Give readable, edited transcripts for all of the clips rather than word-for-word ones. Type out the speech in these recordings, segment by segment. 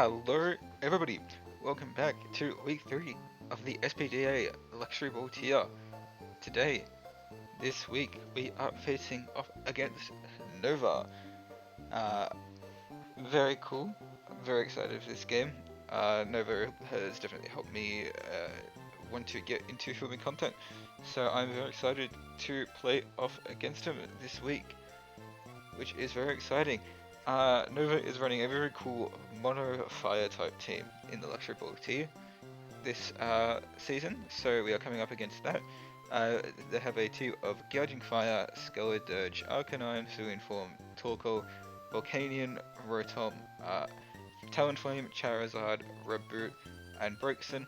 Hello, everybody. Welcome back to week 3 of the SPDA Luxury Ball tier. Today, this week, we are facing off against Nova. Uh, Very cool. I'm very excited for this game. Nova has definitely helped me want to get into filming content, so I'm very excited to play off against him this week, which is very exciting. Nova is running a very cool mono fire type team in the Luxury Ball tier this season, so we are coming up against that. They have a team of Gouging Fire, Skeledirge, Arcanine, Suinform, Torkoal, Volcanion, Rotom, Talonflame, Charizard, Reboot, and Broxton.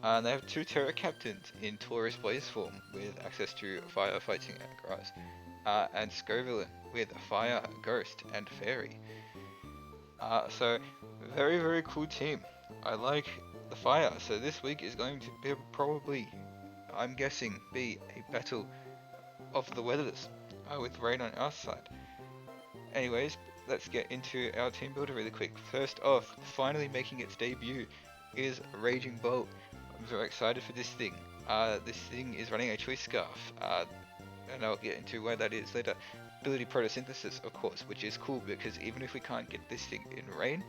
They have two Terra Captains in Taurus Blaze form with access to Fire, Fighting, and Grass, and Scovillain with Fire, Ghost, and Fairy. So, very cool team. I like the fire, so this week is going to be probably, I'm guessing, be a battle of the weathers with rain on our side. Anyways, let's get into our team builder really quick. First off, finally making its debut is Raging Bolt. I'm very excited for this thing. This thing is running a Choice Scarf, and I'll get into why that is later. Ability Photosynthesis, of course, which is cool because even if we can't get this thing in rain,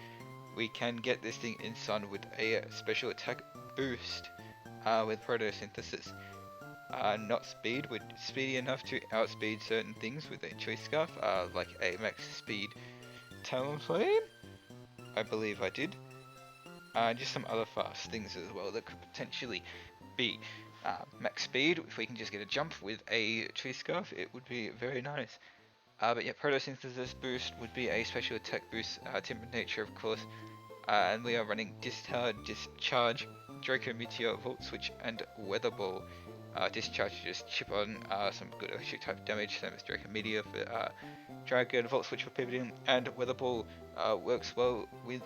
we can get this thing in sun with a special attack boost with Photosynthesis. Not speed, we're speedy enough to outspeed certain things with a Choice Scarf, like a max speed Talonflame, I believe I did. Just some other fast things as well that could potentially be max speed. If we can just get a jump with a Choice Scarf, it would be very nice. But yeah, Photosynthesis boost would be a special attack boost, Timber Nature of course, and we are running Discharge, Draco Meteor, Volt Switch, and Weather Ball. Discharge to just chip on some good electric type damage, same as Draco Meteor for Dragon, Volt Switch for pivoting, and Weather Ball works well with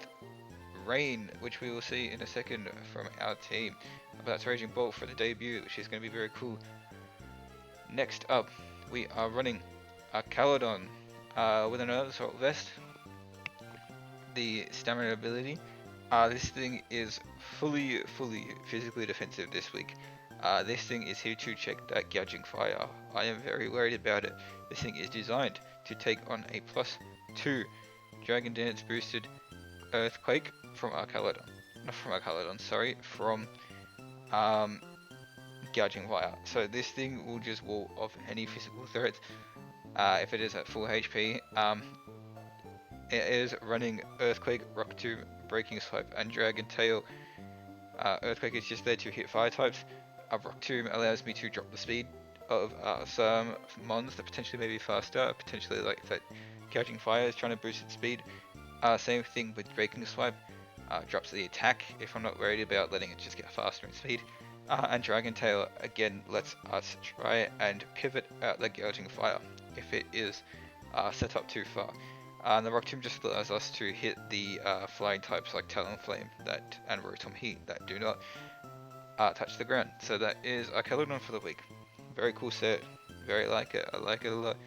Rain, which we will see in a second from our team. But that's Raging Bolt for the debut, which is going to be very cool. Next up, we are running a Caledon with another Assault Vest, the Stamina ability. This thing is fully physically defensive this week. This thing is here to check that Gouging Fire. I am very worried about it. This thing is designed to take on a +2 Dragon Dance boosted Earthquake from Arcaladon. Not from Arcaladon, sorry, from Gouging Fire. So this thing will just wall off any physical threats if it is at full HP. It is running Earthquake, Rock Tomb, Breaking Swipe, and Dragon Tail. Earthquake is just there to hit fire types. Rock Tomb allows me to drop the speed of some mons that potentially may be faster, potentially like that Gouging Fire is trying to boost its speed. Same thing with Breaking Swipe, drops the attack if I'm not worried about letting it just get faster in speed. And Dragon Tail again lets us try and pivot out the Gouging Fire if it is set up too far. The Rock Tomb just allows us to hit the flying types like Talonflame and Rotom Heat that do not touch the ground. So that is our Caledon for the week. Very cool set. Very like it. I like it a lot.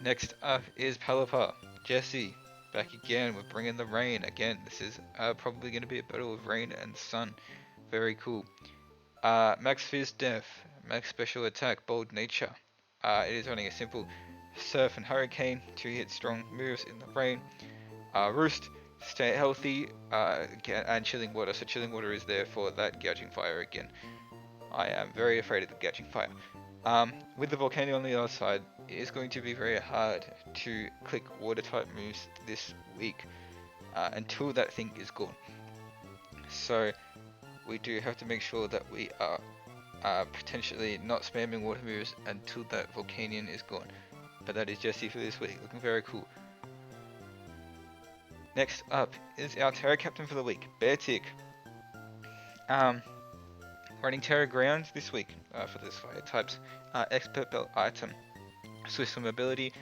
Next up is Palipar. Jesse. Back again. We're bringing the rain. Again, this is probably going to be a battle of rain and sun. Very cool. Max Fizz Def. Max Special Attack. Bold Nature. It is running a simple Surf and Hurricane to hit strong moves in the rain. Roost. Stay healthy, and Chilling Water. So Chilling Water is there for that Gouging Fire again. I am very afraid of the Gouging Fire. With the Volcano on the other side, it is going to be very hard to click water type moves this week until that thing is gone. So we do have to make sure that we are potentially not spamming water moves until that Volcanion is gone. But that is Jesse for this week, looking very cool. Next up is our Terra Captain for the week, Beartic. Running Terra Grounds this week for this fire types. Expert Belt item, Swift Mobility,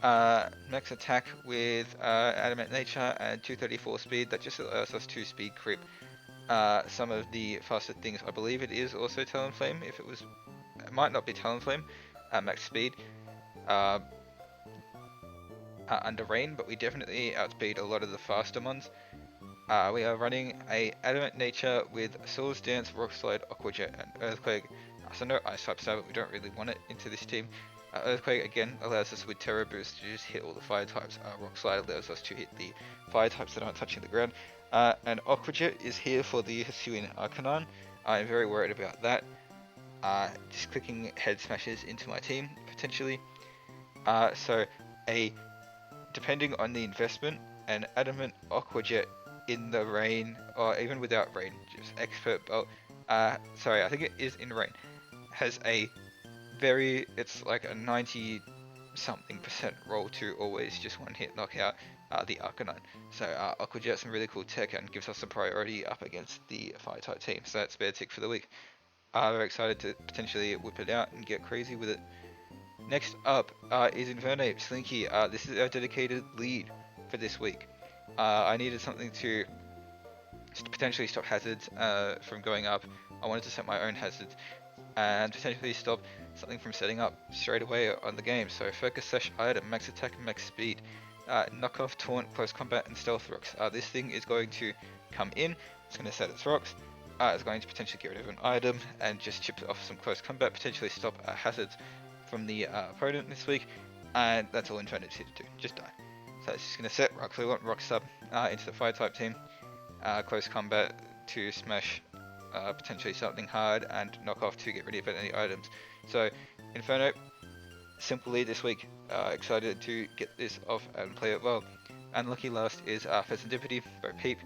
max attack with Adamant Nature and 234 speed. That just allows us to speed creep some of the faster things. I believe it is also Talonflame. If it was, it might not be Talonflame. Max speed. Under rain, but we definitely outspeed a lot of the faster ones. We are running a Adamant Nature with Soul's Dance, Rock Slide, Aqua Jet, and Earthquake. So no Ice type style, but we don't really want it into this team. Earthquake again allows us with Terra Boost to just hit all the fire types. Rock Slide allows us to hit the fire types that aren't touching the ground. And Aqua Jet is here for the Hisuian Arcanine. I'm very worried about that. Just clicking head smashes into my team potentially. So depending on the investment, an Adamant Aqua Jet in the rain, or even without rain, just Expert Belt. Sorry, I think it is in rain. Has it's like a 90 something % roll to always just one hit knock out the Arcanine. So Aqua Jet's some really cool tech and gives us a priority up against the fire type team. So that's Bear Tick for the week. Very excited to potentially whip it out and get crazy with it. Next up is Infernape Slinky. This is our dedicated lead for this week. I needed something to potentially stop hazards from going up. I wanted to set my own hazards and potentially stop something from setting up straight away on the game. So focus slash item, max attack, max speed, knock off, taunt, close combat, and stealth rocks. This thing is going to come in, it's going to set its rocks, it's going to potentially get rid of an item and just chip off some close combat, potentially stop hazards from the opponent this week, and that's all Infernape's here to do, just die. So it's just going to set Rock Sub into the fire type team, close combat to smash potentially something hard, and knock off to get rid of any items. So Infernape, simple lead this week, excited to get this off and play it well. And lucky last is Pheasantipity, Bo Peep,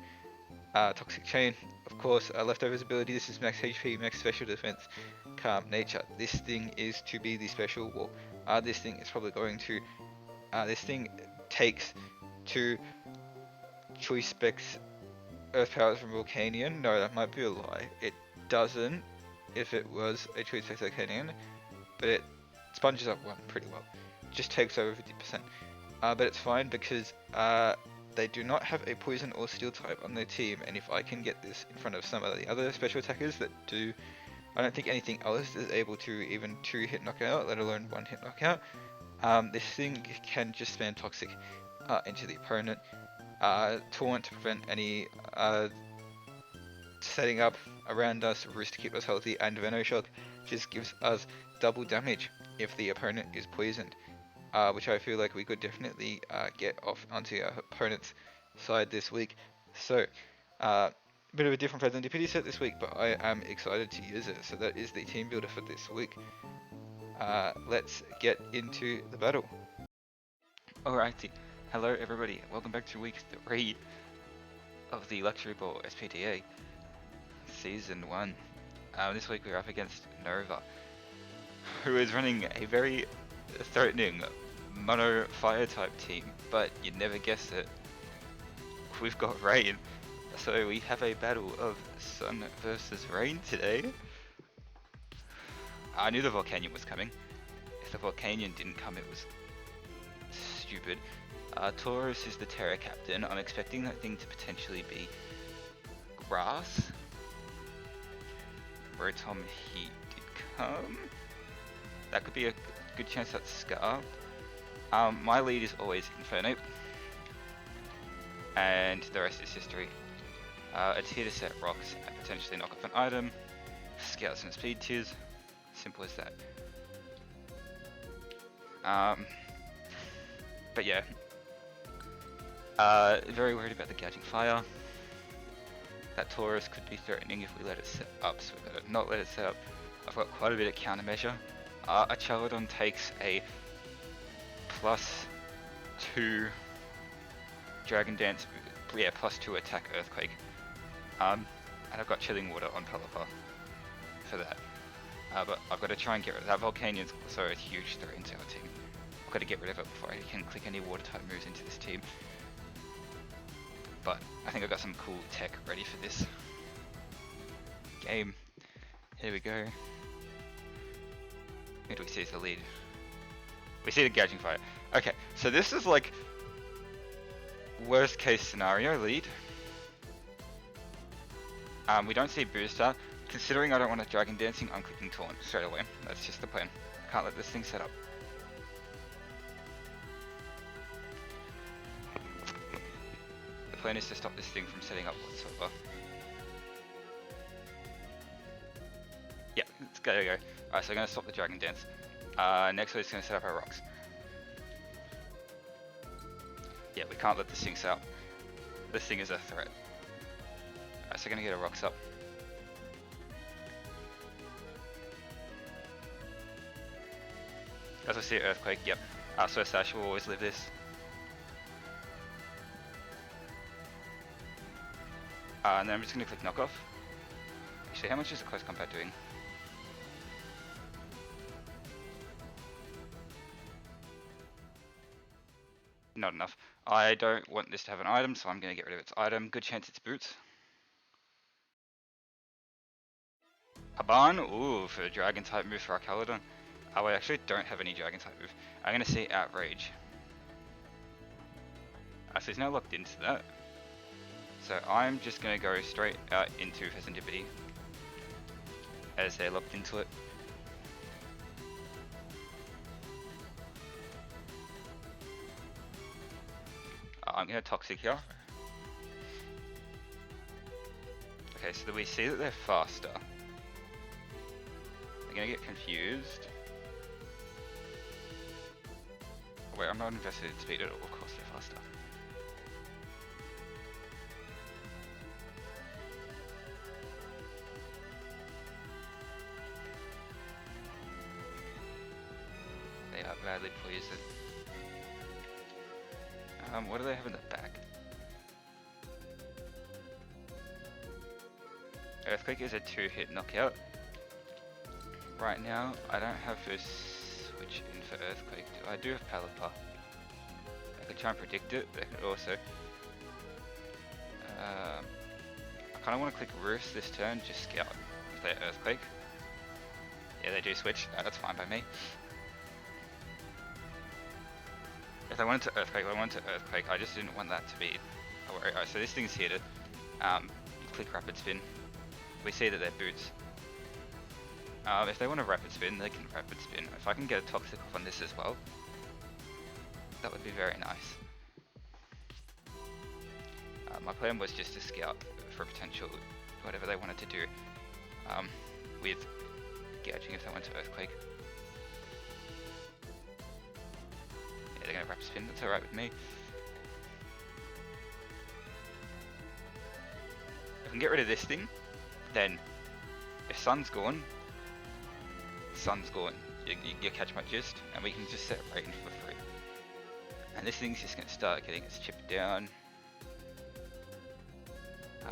Toxic Chain, of course, Leftovers ability. This is max HP, max special defense, Calm Nature. This thing is to be the special wall. This thing is probably going to, this thing takes 2 choice specs Earth Powers from Volcanion. No, that might be a lie. It doesn't if it was a choice spec Volcanion, but it sponges up 1 pretty well. Just takes over 50%. But it's fine because they do not have a poison or steel type on their team, and if I can get this in front of some of the other special attackers that do, I don't think anything else is able to even 2-hit knockout, let alone 1-hit knockout. This thing can just spam Toxic into the opponent, Taunt to prevent any setting up around us, Roost to keep us healthy, and Venoshock just gives us double damage if the opponent is poisoned. Which I feel like we could definitely get off onto our opponent's side this week. So, bit of a different Pheasantipity set this week, but I am excited to use it. So that is the team builder for this week. Let's get into the battle. Alrighty, hello everybody, welcome back to week 3 of the Luxury Ball SPDA Season 1. This week we're up against Nova, who is running a very threatening mono fire type team, but you'd never guess it, we've got rain. So we have a battle of sun versus rain today. I knew the Volcanion was coming. If the Volcanion didn't come, it was stupid. Tauros is the Terra Captain. I'm expecting that thing to potentially be grass. Rotom Heat did come. That could be a good chance that's Scar. My lead is always Infernape, and the rest is history. It's here to set rocks and potentially knock off an item, scout some speed tiers, simple as that. But yeah, very worried about the Gouging Fire. That Tauros could be threatening if we let it set up, so we've got to not let it set up. I've got quite a bit of countermeasure. A Chaladon takes a +2 Dragon Dance, yeah, +2 attack Earthquake. And I've got Chilling Water on Pelipper for that. But I've got to try and get rid of that. Volcanion's also a huge threat into our team. I've got to get rid of it before I can click any water type moves into this team. But I think I've got some cool tech ready for this game. Here we go. Who do we see as the lead? We see the Gouging Fire. Okay, so this is like worst case scenario lead. We don't see Booster. Considering I don't want a Dragon Dancing, I'm clicking Taunt straight away. That's just the plan. I can't let this thing set up. plan is to stop this thing from setting up whatsoever. Yeah, let's go. Alright, so we're going to stop the Dragon Dance. Next we're just going to set up our rocks. Yeah, we can't let the Sphinx out. This thing is a threat. Alright, so we're going to get our rocks up. As we see Earthquake, yep. So Sash will always live this. And then I'm just going to click Knockoff. Actually, how much is the Close Combat doing? Not enough. I don't want this to have an item, so I'm going to get rid of its item. Good chance it's boots. Haban? Ooh, for a dragon type move for Arcaladon. Oh, I actually don't have any dragon type move. I'm going to see Outrage. So he's now locked into that. So I'm just going to go straight out into Serendipity as they're locked into it. I'm going to Toxic here. Okay, so we see that they're faster. They're going to get confused. Wait, I'm not invested in speed at all, of course they're faster. They are badly poisoned. What do they have in the back? Earthquake is a 2-hit knockout. Right now, I don't have to switch in for Earthquake. I do have Pelipper. I could try and predict it, but I could also... I kind of want to click Roost this turn, just scout if they're Earthquake. Yeah, they do switch. That's fine by me. If I wanted to Earthquake, I just didn't want that to be a worry. Alright, so this thing's here to click Rapid Spin. We see that they're boots. If they want to Rapid Spin, they can Rapid Spin. If I can get a Toxic off on this as well, that would be very nice. My plan was just to scout for potential, whatever they wanted to do with gouging if they went to Earthquake. Yeah, they're going to Rapid Spin, that's alright with me. If I can get rid of this thing, then if Sun's gone, you catch my gist, and we can just set Raiden for free. And this thing's just going to start getting its chip down.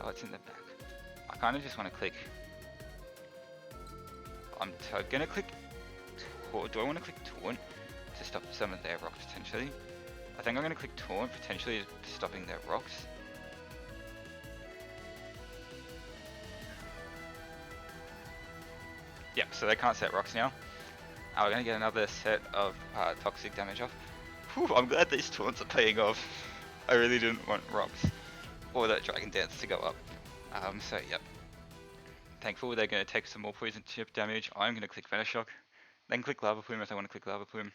Oh, it's in the back. I kind of just want to click... I'm going to click... Do I want to click Taunt to stop some of their rocks potentially? I think I'm going to click Taunt, potentially stopping their rocks. Yep, so they can't set rocks now. We're going to get another set of toxic damage off. Whew, I'm glad these taunts are paying off. I really didn't want rocks or that Dragon Dance to go up. So yep. Thankfully they're going to take some more poison chip damage. I'm going to click Venoshock. Then click Lava Plume if they want to click Lava Plume.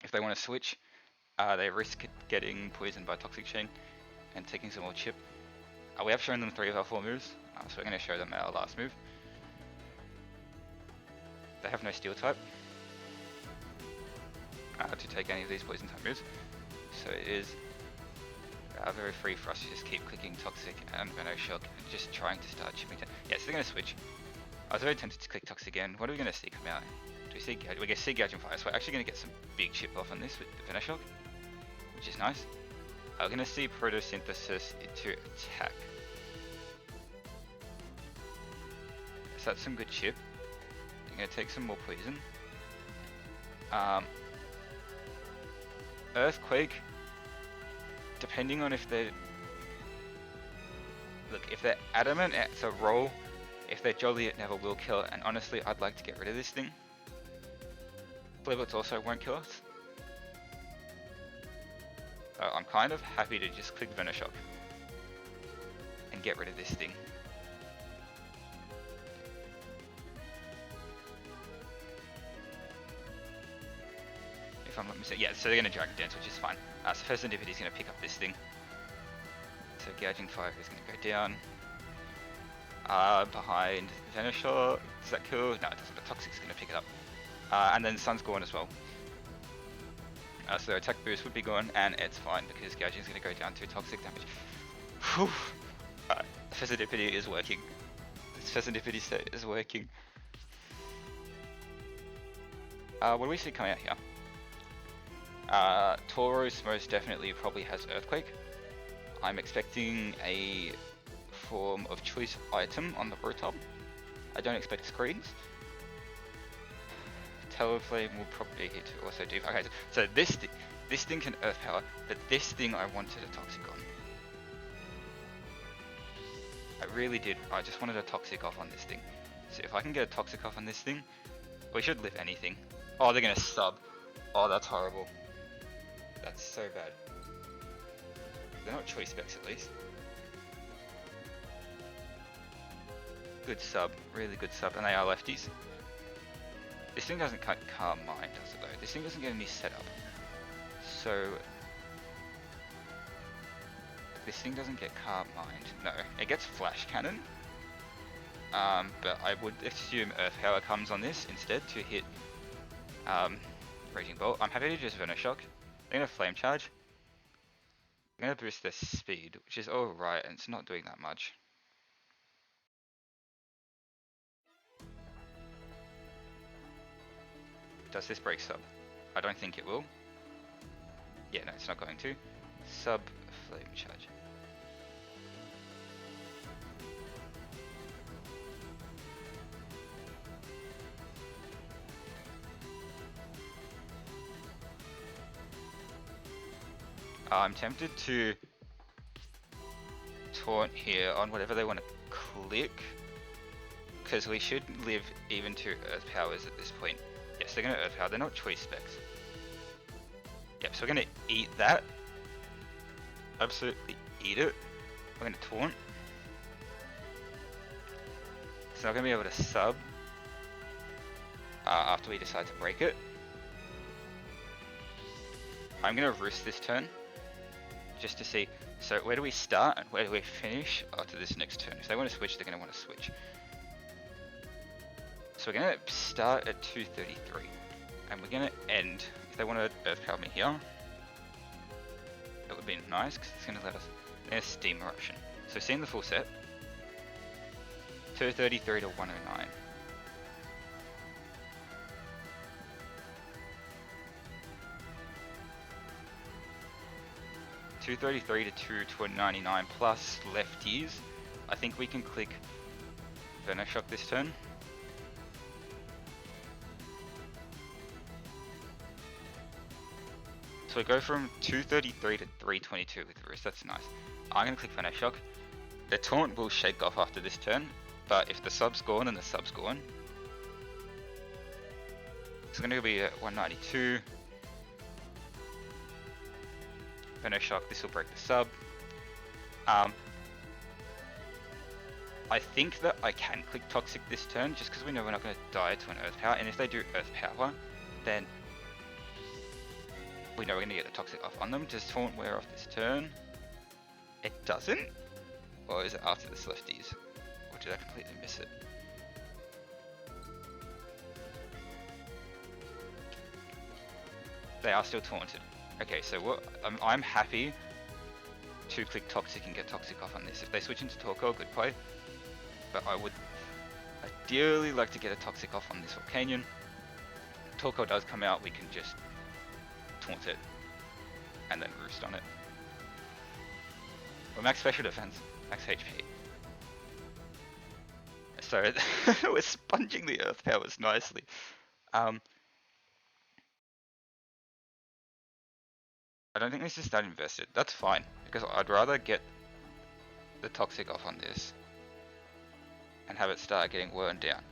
If they want to switch, they risk getting poisoned by Toxic Chain and taking some more chip. We have shown them 3 of our 4 moves, so we're going to show them our last move. They have no Steel type to take any of these poison type moves, so it is very free for us to just keep clicking Toxic and Venoshock and just trying to start chipping down. Yeah, so they're going to switch. I was very tempted to click Toxic again. What are we going to see come out? Do we see Gouge? We're going to see Gouge and Fire, so we're actually going to get some big chip off on this with the Venoshock, which is nice. We're going to see Photosynthesis into attack. So that's some good chip. I'm going to take some more poison. Earthquake, depending on if they're... Look, if they're adamant, it's a roll. If they're jolly, it never will kill. And honestly, I'd like to get rid of this thing. Bliblitz also won't kill us. I'm kind of happy to just click Venoshock and get rid of this thing. If I'm not mistaken, yeah, so they're going to Dragon Dance, which is fine. So first Serendipity is going to pick up this thing. So Gouging Fire is going to go down. Behind Venoshock, does that kill? No, it doesn't, but Toxic's going to pick it up. And then Sun's gone as well. So their attack boost would be gone, and it's fine because Gouging's going to go down to Toxic damage. Whew. Serendipity is working. This Serendipity set is working. What do we see coming out here? Tauros most definitely probably has Earthquake. I'm expecting a form of choice item on the Rotom. I don't expect screens. Talonflame will probably hit also do. Okay, so this thing can Earth Power, but this thing I wanted a Toxic on. I really did. I just wanted a Toxic off on this thing. So if I can get a Toxic off on this thing, we should live anything. Oh, they're gonna sub. Oh, that's horrible. That's so bad. They're not choice specs at least. Good sub, really good sub, and they are lefties. This thing doesn't cut Calm Mind, does it though? This thing doesn't get any setup. So this thing doesn't get Calm Mind. No, it gets Flash Cannon. But I would assume Earth Power comes on this instead to hit Raging Bolt. I'm happy to just Venoshock. I'm gonna Flame Charge. I'm gonna boost their speed, which is alright, and it's not doing that much. Does this break sub? I don't think it will. Yeah, no, it's not going to. Sub Flame Charge. I'm tempted to taunt here on whatever they want to click, because we should live even 2 Earth Powers at this point. Yes, they're going to Earth Power, they're not choice specs. Yep, so we're going to eat that. Absolutely eat it. We're going to taunt. It's not going to be able to sub after we decide to break it. I'm going to Roost this turn, just to see, so where do we start and where do we finish after this next turn? If they want to switch, they're going to want to switch. So we're going to start at 233, and we're going to end, if they want to Earth Power me here, that would be nice, because it's going to let us, there's Steam Eruption. So seeing the full set, 233 to 109. $233 to 299 plus lefties. I think we can click Venoshock this turn. So we go from 233 to 322 with Roost, that's nice. I'm going to click Venoshock. The taunt will shake off after this turn, but if the sub's gone, then the sub's gone. It's going to be at 192. Venoshock, this will break the sub. I think that I can click Toxic this turn, just because we know we're not going to die to an Earth Power, and if they do Earth Power, then we know we're going to get the Toxic off on them. Does Taunt wear off this turn? It doesn't? Or is it after this lefties? Or did I completely miss it? They are still taunted. Okay, so what I'm happy to click Toxic and get Toxic off on this. If they switch into Torkoal, good play. But I would ideally like to get a Toxic off on this Volcanion. Torkoal does come out, we can just taunt it and then Roost on it. We're max special defense, max HP. So we're sponging the Earth Powers nicely. I don't think this is that invested. That's fine, because I'd rather get the Toxic off on this and have it start getting worn down.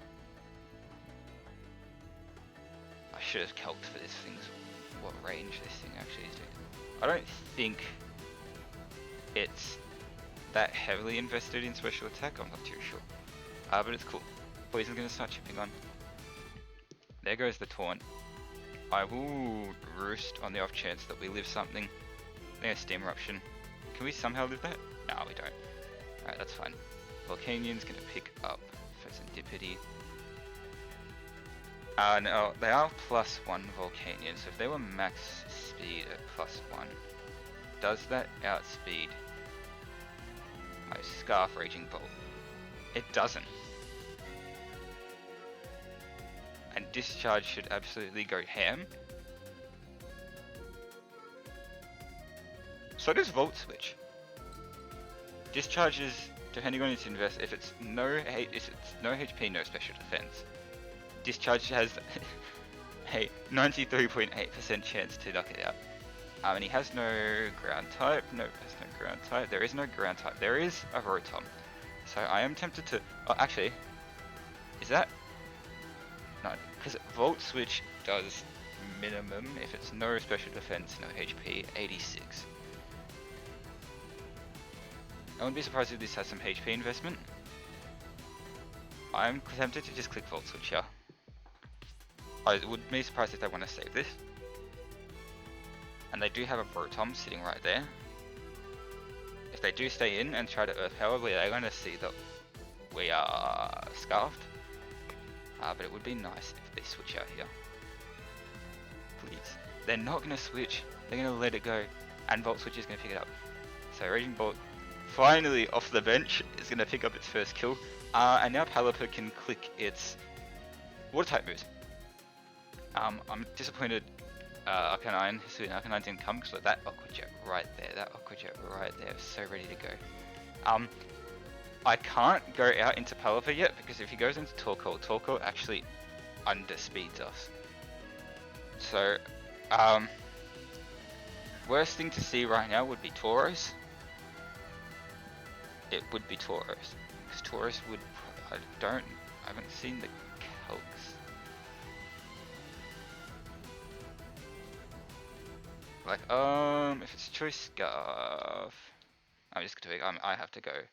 I should have calced for this thing's what range this thing actually is doing. I don't think it's that heavily invested in special attack, I'm not too sure. But it's cool. Poison's gonna start chipping on. There goes the taunt. I will Roost on the off chance that we live something. There's Steam Eruption. Can we somehow live that? No, we don't. Alright, that's fine. Volcanian's gonna pick up Serendipity. No, they are +1 Volcanian, so if they were max speed at +1, does that outspeed my Scarf Raging Bolt? It doesn't. And Discharge should absolutely go ham. So does Volt Switch. Discharge is, depending on its invest, if it's no HP, no special defense. Discharge has a 93.8% chance to knock it out. And he has no ground type. Nope, there's no ground type. There is no ground type. There is a Rotom. So I am tempted to. Oh, actually, is that? No, because Volt Switch does minimum, if it's no special defense, no HP, 86. I wouldn't be surprised if this has some HP investment. I'm tempted to just click Volt Switch here. I would be surprised if they want to save this. And they do have a Rotom sitting right there. If they do stay in and try to Earth Power, they're going to see that we are Scarfed. But it would be nice if they switch out here. Please. They're not going to switch. They're going to let it go. And Volt Switch is going to pick it up. So Raging Bolt, finally off the bench, is going to pick up its first kill. And now Pelipper can click its Water type moves. I'm disappointed Arcanine, Hisuian Arcanine didn't come because that Aqua Jet right there, is so ready to go. I can't go out into Pelipper yet because if he goes into Torkoal actually underspeeds us. So, worst thing to see right now would be Tauros. It would be Tauros. Because Tauros would, I haven't seen the calcs. Like, if it's Choice Scarf, I'm just gonna I have to go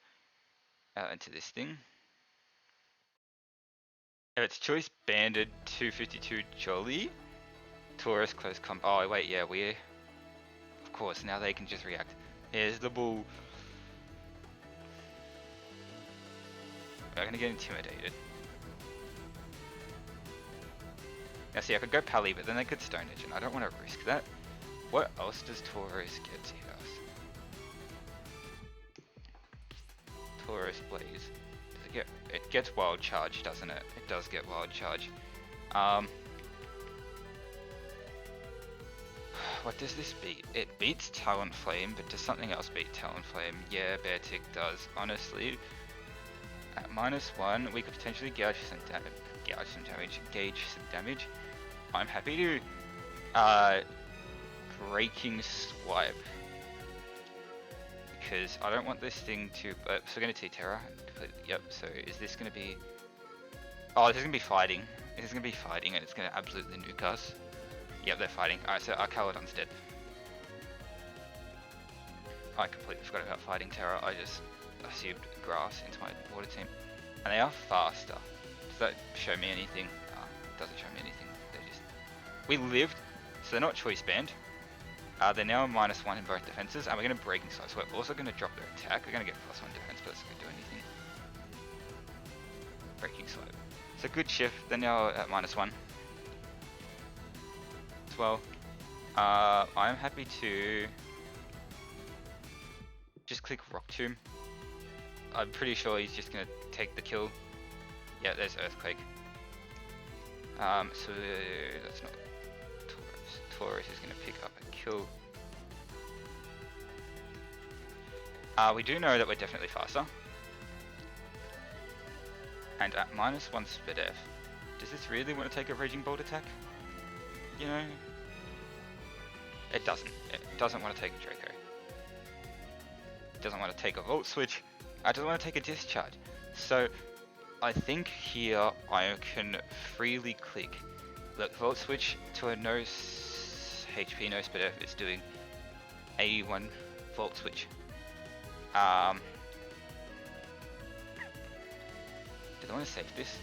out into this thing. If it's Choice Banded 252 Jolly, Tauros Close Combat. Oh wait, yeah, of course, now they can just react. Here's the bull. We're gonna get intimidated. Now see, I could go Pally, but then they could Stone Edge, and I don't want to risk that. What else does Tauros get to hit us? Tauros Blaze. Does it get? It gets Wild Charge, doesn't it? It does get Wild Charge. What does this beat? It beats Talonflame, but does something else beat Talonflame? Yeah, Beartic does. Honestly, at -1, we could potentially gauge some damage. I'm happy to Breaking Swipe, because I don't want this thing to. So we're going to T-Terra. Yep. So is this going to be? Oh, this is going to be fighting. This is going to be fighting, and it's going to absolutely nuke us. Yep, they're fighting. Alright, so our Caledon's dead. I completely forgot about fighting Terra. I just assumed grass into my water team. And they are faster. Does that show me anything? It doesn't show me anything. They're just. We lived, so they're not choice banned. They're now -1 in both defenses, and we're going to Breaking Swipe. So we're also going to drop their attack. We're going to get +1 defense, but that's not going to do anything. Breaking Swipe. So good shift. They're now at -1. As well. I'm happy to just click Rock Tomb. I'm pretty sure he's just going to take the kill. Yeah, there's Earthquake. So that's not Tauros. Tauros is going to pick up a kill. We do know that we're definitely faster. And at -1 Spadef, does this really want to take a Raging Bolt attack? You know? It doesn't. It doesn't want to take a Draco. It doesn't want to take a Volt Switch. It doesn't want to take a Discharge. So, I think here I can freely click. Look, Volt Switch to a no HP, no Spadef is doing A1 Volt Switch. Do they want to save this?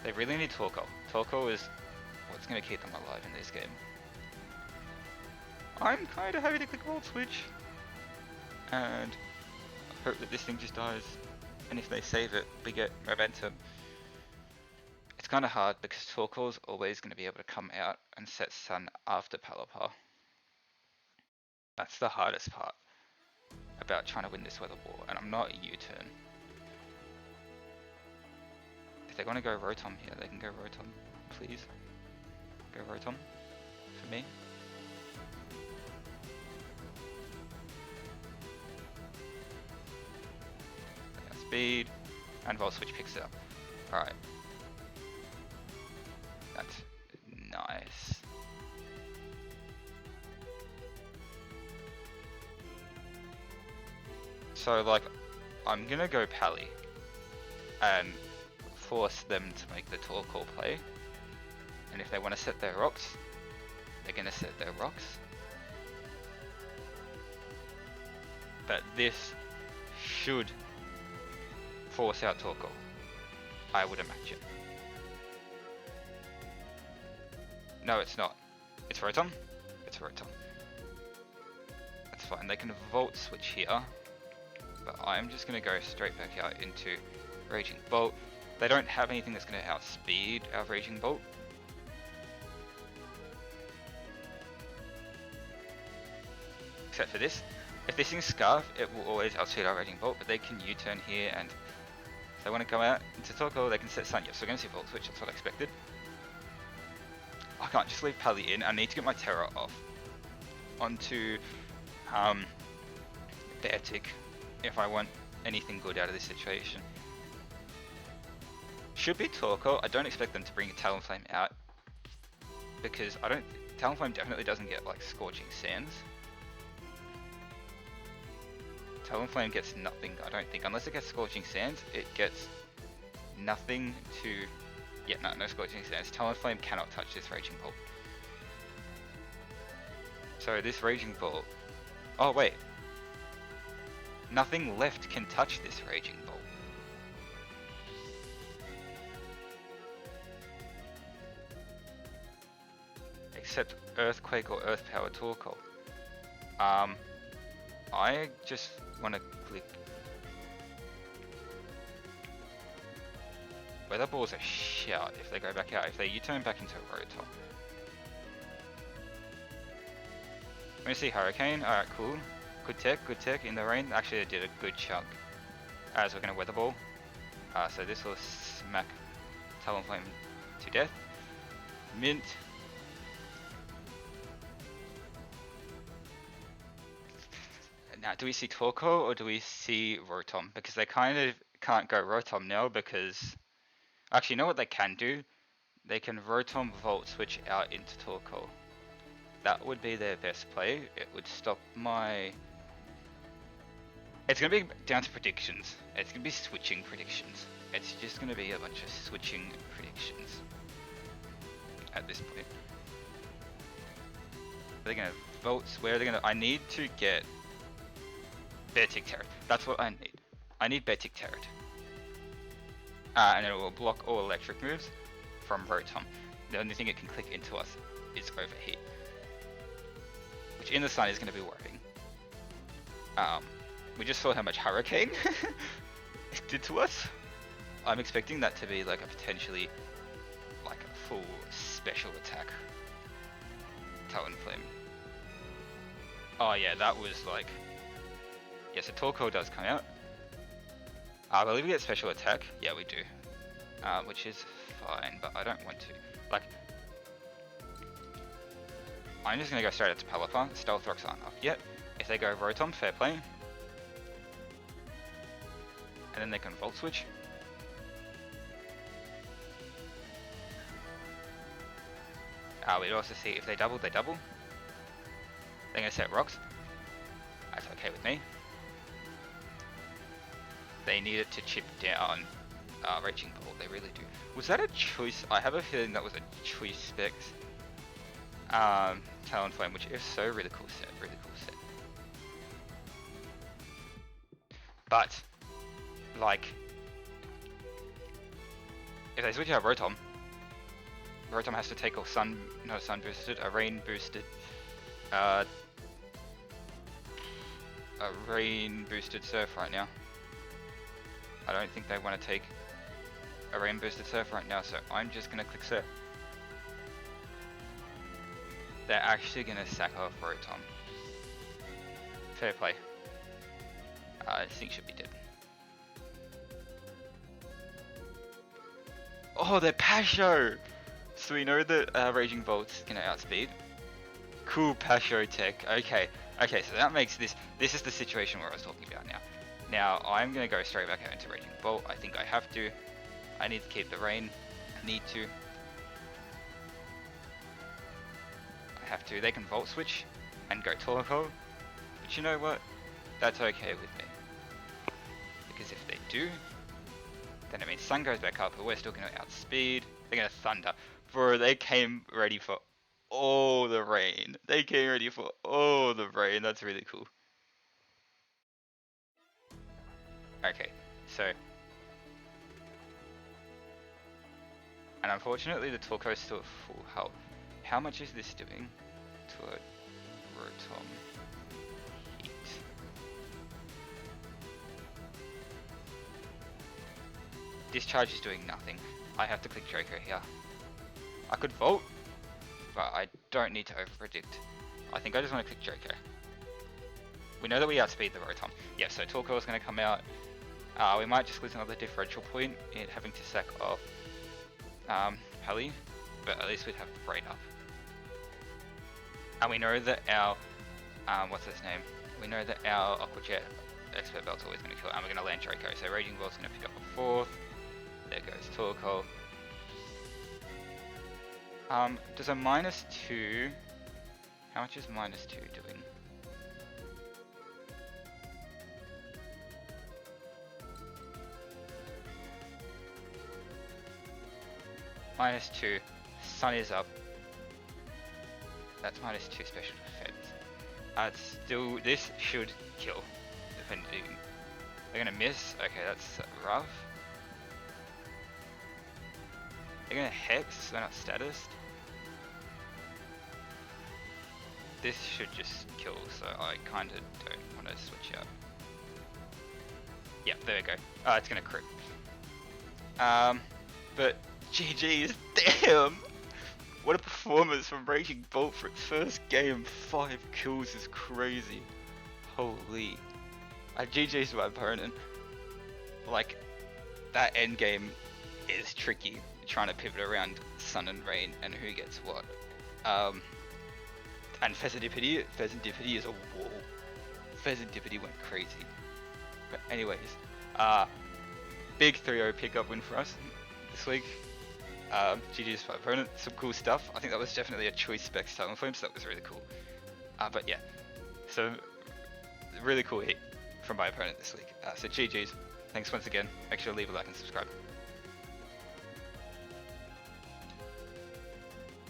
They really need Torkoal. Torkoal is what's going to keep them alive in this game. I'm kind of happy to click Volt Switch. and hope that this thing just dies. And if they save it, we get momentum. It's kind of hard because Torkoal's always going to be able to come out and set Sun after Pelipper. That's the hardest part about trying to win this weather war, and I'm not a U-turn. If they want to go Rotom here, they can go Rotom, please. Go Rotom for me. Speed, and Volt Switch picks it up. Alright. That's nice. So, like, I'm gonna go Pally and force them to make the Torkoal play. And if they want to set their rocks, they're gonna set their rocks. But this should force out Torkoal, I would imagine. No, it's not. It's Rotom? It's Rotom. That's fine. They can Volt Switch here, but I'm just going to go straight back out into Raging Bolt. They don't have anything that's going to outspeed our Raging Bolt. Except for this. If this thing's Scarf, it will always outspeed our Raging Bolt, but they can U-turn here, and if they want to come out into Torkoal, they can set Sun. Yep, so we're going to see Volt Switch, that's what I expected. I can't just leave Pally in, I need to get my Terra off. Onto Beartic, if I want anything good out of this situation. Should be Torkoal. I don't expect them to bring Talonflame out, because Talonflame definitely doesn't get like Scorching Sands. Talonflame gets nothing, I don't think, unless it gets Scorching Sands, it gets nothing to... Yeah, no Scorching Sands. Talonflame cannot touch this Raging Bolt. So this Raging Bolt... Oh wait. Nothing left can touch this Raging Bolt. Except Earthquake or Earth Power Torkoal. I just want to click... Weather Ball's a shout if they go back out, if they U-turn back into Rotom. I'm gonna see Hurricane, alright cool. Good tech in the rain. Actually they did a good chunk. As we're gonna Weather Ball. So this will smack Talonflame to death. Mint. Now do we see Torkoal or do we see Rotom? Because they kind of can't go Rotom now because... Actually, you know what they can do? They can Rotom Volt Switch out into Torkoal. That would be their best play. It would stop my... It's going to be down to predictions. It's going to be switching predictions. It's just going to be a bunch of switching predictions at this point. They're going to Volt... Where are they going to... I need to get Beartic Turret. That's what I need. I need Beartic Turret. And it will block all electric moves from Rotom. The only thing it can click into us is Overheat, which in the sun is going to be worrying. We just saw how much Hurricane it did to us. I'm expecting that to be like a potentially like a full special attack Talonflame. Oh yeah, that was like... Yes, a Torkoal does come out. I believe we get special attack. Yeah, we do. Which is fine, but I don't want to. Like, I'm just going to go straight out to Pelipper. Stealth Rocks aren't up yet. If they go Rotom, fair play. And then they can Volt Switch. We'd also see if they double, they double. They're going to set Rocks. That's okay with me. They need it to chip down Raging Bolt, they really do. Was that a choice? I have a feeling that was a choice spec Talonflame, which if so, really cool set, But, like, if they switch out Rotom has to take off Sun boosted, a Rain boosted, a rain boosted surf right now. I don't think they want to take a rain boosted surf right now, so I'm just gonna click surf. They're actually gonna sack off Rotom. Fair play. This thing should be dead. Oh, they're Pasho! So we know that Raging Volt's gonna outspeed. Cool Pasho tech. Okay, so that makes this is the situation where I was talking about now. Now I'm gonna go straight back out into Raging Volt. I think I have to. I need to keep the rain. I need to. I have to. They can Volt Switch and go Torkoal. But you know what? That's okay with me. Because if they do, then it means Sun goes back up, but we're still gonna outspeed. They're gonna Thunder. Bro, they came ready for all the rain. They came ready for all the rain. That's really cool. Okay, so. And unfortunately, the Torkoal is still at full health. How much is this doing to a Rotom? Heat. Discharge is doing nothing. I have to click Draco here. I could Volt, but I don't need to overpredict. I think I just want to click Draco. We know that we outspeed the Rotom. Yeah, so Torkoal is going to come out. We might just lose another differential point in having to sack off Pally, but at least we'd have the brain up. And we know that our, what's his name? We know that our Aqua Jet Expert Belt's always going to kill, and we're going to land Draco, so Raging Volt's going to pick up a fourth. There goes Torkoal. Does a -2, how much is -2 doing? -2, Sun is up. That's -2 special defense. Still, this should kill, depending. They're gonna miss. Okay, that's rough. They're gonna Hex. They're not status. This should just kill, so I kind of don't want to switch out. Yeah, there we go. It's gonna crit. But GG's, damn! What a performance from Raging Volt for its first game. 5 kills is crazy. Holy. GG's to my opponent. Like, that end game is tricky. Trying to pivot around Sun and Rain and who gets what. And Pheasantipity is a wall. Pheasantipity went crazy. But anyways, big 3-0 pickup win for us this week. GG's for my opponent, some cool stuff. I think that was definitely a choice spec Talonflame, so that was really cool. But yeah, so really cool hit from my opponent this week. So GG's, thanks once again. Make sure to leave a like and subscribe.